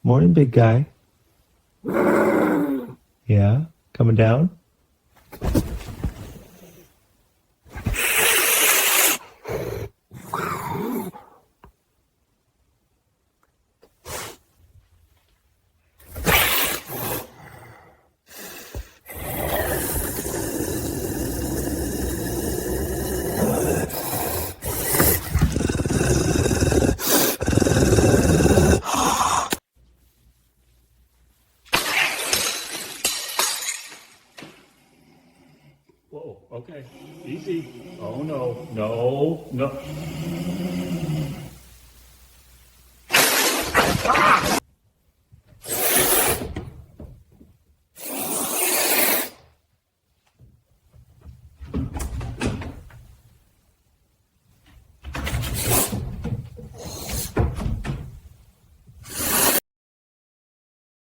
Morning, big guy. Yeah, coming down? Whoa, okay, easy. Oh no, no, no.